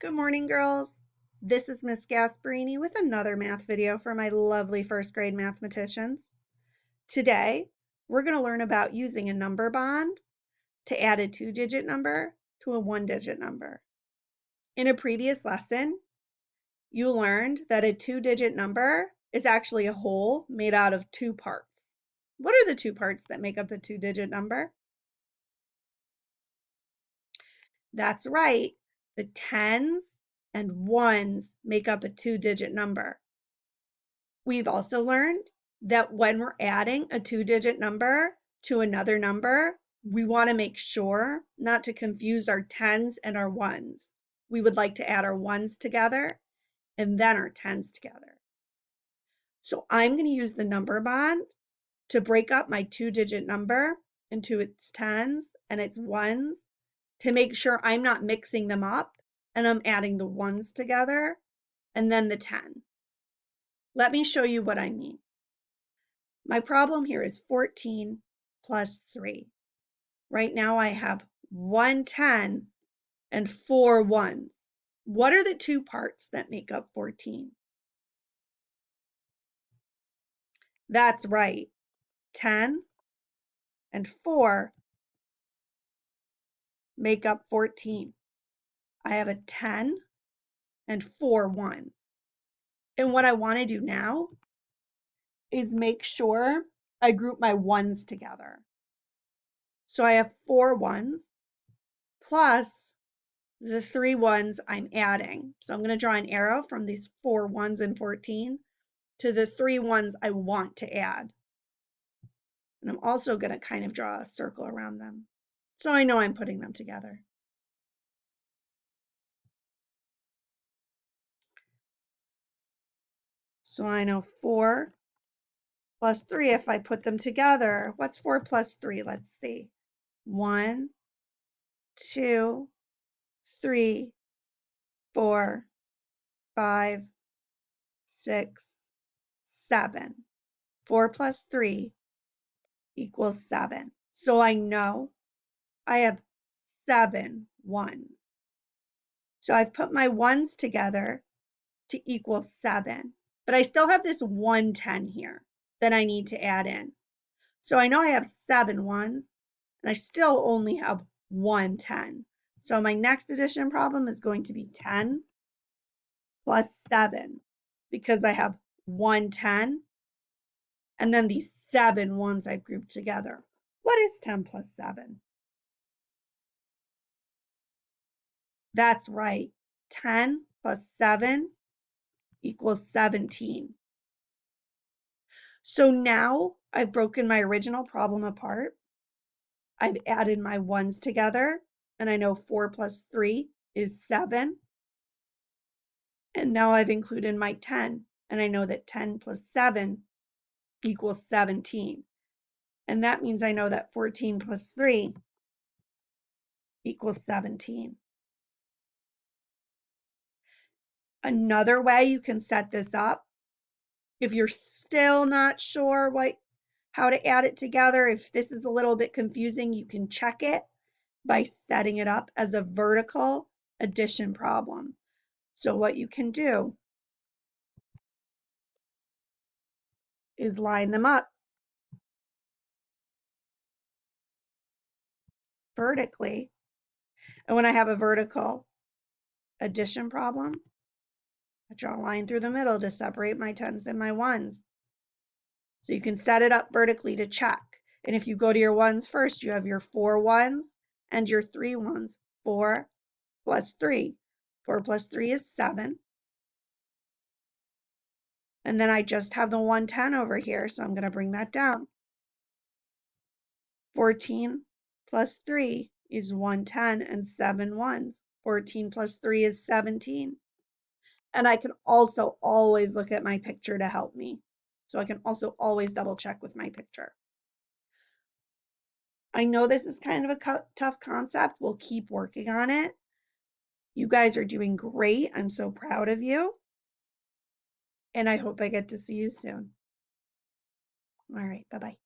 Good morning, girls. This is Miss Gasparini with another math video for my lovely first grade mathematicians. Today, we're going to learn about using a number bond to add a two-digit number to a one-digit number. In a previous lesson, you learned that a two-digit number is actually a whole made out of two parts. What are the two parts that make up a two-digit number? That's right, the tens and ones make up a two-digit number. We've also learned that when we're adding a two-digit number to another number, we want to make sure not to confuse our tens and our ones. We would like to add our ones together and then our tens together. So I'm going to use the number bond to break up my two-digit number into its tens and its ones to make sure I'm not mixing them up and I'm adding the ones together and then the 10. Let me show you what I mean. My problem here is 14 plus 3. Right now I have 1 10 and 4 ones. What are the two parts that make up 14? That's right, 10 and 4 make up 14. I have a 10 and 4 ones. And what I want to do now is make sure I group my ones together. So I have 4 ones plus the 3 ones I'm adding. So I'm going to draw an arrow from these 4 ones and 14 to the 3 ones I want to add. And I'm also going to kind of draw a circle around them so I know I'm putting them together. So I know 4 plus 3, if I put them together, what's 4 plus 3? Let's see. 1, 2, 3, 4, 5, 6, 7. 4 plus 3 equals 7. So I know I have 7 ones. So I've put my ones together to equal 7, but I still have this 110 here that I need to add in. So I know I have 7 ones, and I still only have 110. So my next addition problem is going to be 10 plus 7, because I have 110, and then these 7 ones I've grouped together. What is 10 plus 7? That's right, 10 plus 7 equals 17. So now I've broken my original problem apart. I've added my ones together, and I know 4 plus 3 is 7. And now I've included my 10, and I know that 10 plus 7 equals 17. And that means I know that 14 plus 3 equals 17. Another way you can set this up, if you're still not sure how to add it together, if this is a little bit confusing, you can check it by setting it up as a vertical addition problem. So what you can do is line them up vertically. And when I have a vertical addition problem, I draw a line through the middle to separate my tens and my ones. So you can set it up vertically to check. And if you go to your ones first, you have your 4 ones and your 3 ones. 4 plus 3. 4 plus 3 is 7. And then I just have the 110 over here, so I'm going to bring that down. 14 plus 3 is 110 and 7 ones. 14 plus 3 is 17. And I can also always look at my picture to help me. So I can also always double check with my picture. I know this is kind of a tough concept. We'll keep working on it. You guys are doing great. I'm so proud of you. And I hope I get to see you soon. All right, bye-bye.